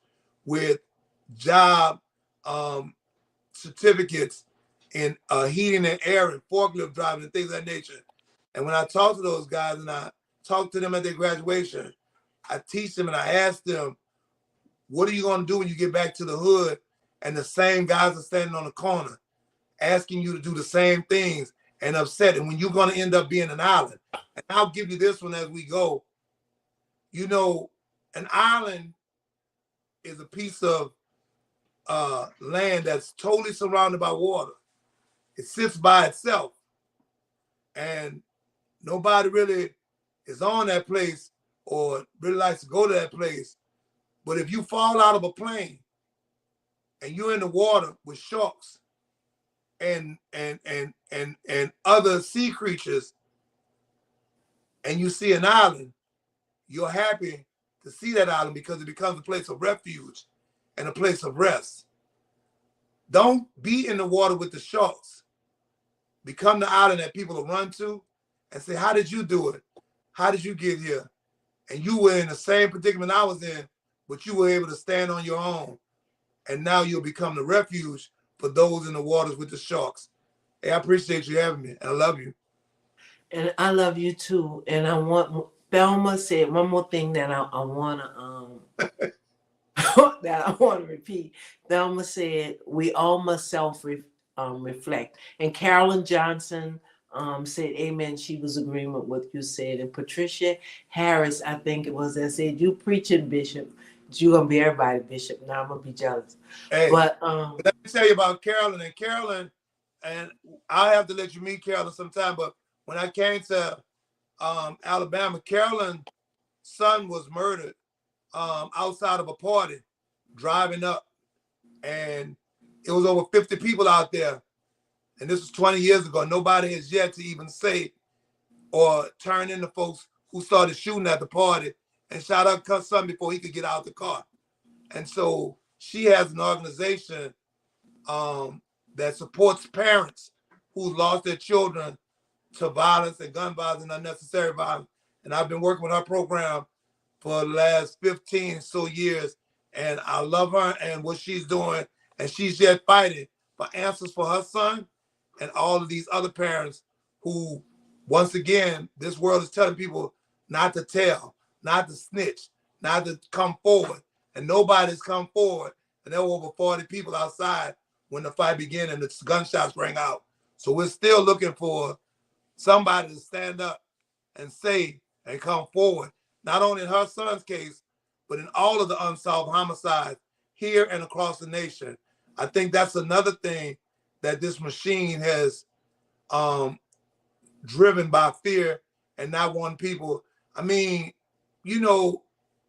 with job certificates in heating and air and forklift driving and things of that nature. And when I talk to those guys and I talk to them at their graduation, I teach them and I ask them, what are you going to do when you get back to the hood and the same guys are standing on the corner asking you to do the same things and upset, and when you're going to end up being an island? And I'll give you this one as we go. An island is a piece of land that's totally surrounded by water. It sits by itself, and nobody really is on that place or really likes to go to that place. But if you fall out of a plane and you're in the water with sharks and other sea creatures, and you see an island, you're happy to see that island because it becomes a place of refuge and a place of rest. Don't be in the water with the sharks. Become the island that people will run to and say, how did you do it? How did you get here? And you were in the same predicament I was in, but you were able to stand on your own. And now you'll become the refuge for those in the waters with the sharks. Hey, I appreciate you having me, and I love you. And I love you too. And I want Thelma said one more thing that I want to that I want to repeat. Thelma said we all must reflect. And Carolyn Johnson said amen. She was agreement with what you said. And Patricia Harris, I think it was, that said, you preaching, Bishop. You're gonna be everybody, Bishop. Now I'm gonna be jealous. Hey, but let me tell you about Carolyn. And I'll have to let you meet Carolyn sometime. But when I came to Alabama, Carolyn's son was murdered outside of a party, driving up, and it was over 50 people out there. And this was 20 years ago. Nobody has yet to even say or turn in the folks who started shooting at the party and shot up her son before he could get out the car. And so she has an organization that supports parents who lost their children to violence and gun violence and unnecessary violence. And I've been working with her program for the last 15 so years. And I love her and what she's doing. And she's yet fighting for answers for her son and all of these other parents who, once again, this world is telling people not to tell, not to snitch, not to come forward. And nobody's come forward. And there were over 40 people outside when the fight began and the gunshots rang out. So we're still looking for somebody to stand up and say and come forward, not only in her son's case, but in all of the unsolved homicides here and across the nation. I think that's another thing that this machine has um, driven by fear and not wanting people. I mean, you know,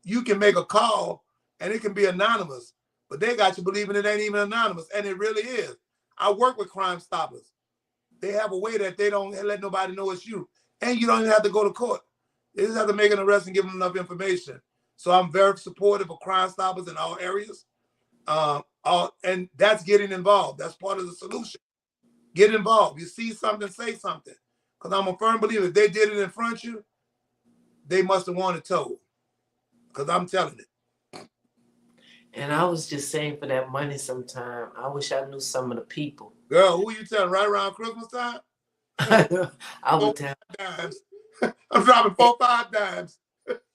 you can make a call and it can be anonymous, but they got you believing it ain't even anonymous, and it really is. I work with Crime Stoppers. They have a way that they don't let nobody know it's you, and you don't even have to go to court. They just have to make an arrest and give them enough information. So I'm very supportive of Crime Stoppers in all areas, and that's getting involved. That's part of the solution. Get involved. You see something, say something. Because I'm a firm believer, if they did it in front of you, they must have wanted told. Because I'm telling it. And I was just saying for that money sometime, I wish I knew some of the people. Girl, who you telling right around Christmas time? I would tell. Dimes. I'm dropping 4-5 dimes.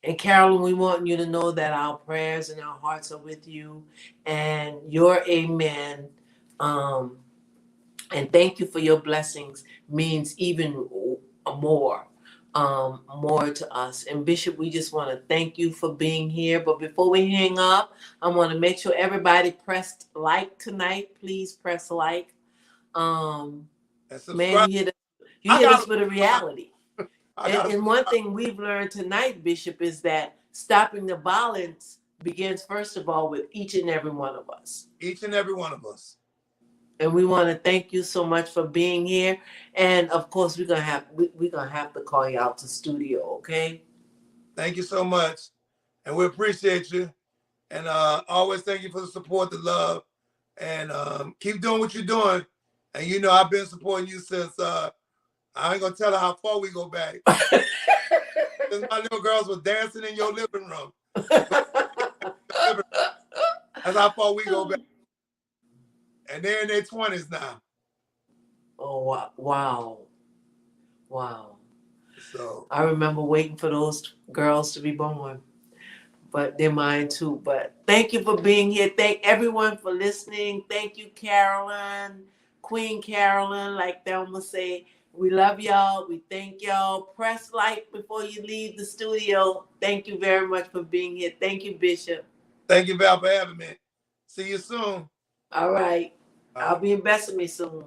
And Carolyn, we want you to know that our prayers and our hearts are with you, and your amen. And thank you for your blessings means even more, more to us. And Bishop, we just want to thank you for being here. But before we hang up, I want to make sure everybody pressed like tonight. Please press like. Man, you hit us with a reality. And one thing we've learned tonight, Bishop, is that stopping the violence begins, first of all, with each and every one of us. Each and every one of us. And we want to thank you so much for being here. And of course, we're gonna have to call you out to studio, okay? Thank you so much, and we appreciate you. And always thank you for the support, the love, and keep doing what you're doing. And you know, I've been supporting you since I ain't gonna tell her how far we go back. Since my little girls were dancing in your living room. That's how far we go back. And they're in their 20s now. Oh, wow. Wow. So I remember waiting for those girls to be born. But they're mine too. But thank you for being here. Thank everyone for listening. Thank you, Carolyn, Queen Carolyn, like Thelma say. We love y'all. We thank y'all. Press like before you leave the studio. Thank you very much for being here. Thank you, Bishop. Thank you, Val, for having me. See you soon. All right. I'll be in Bessemer soon.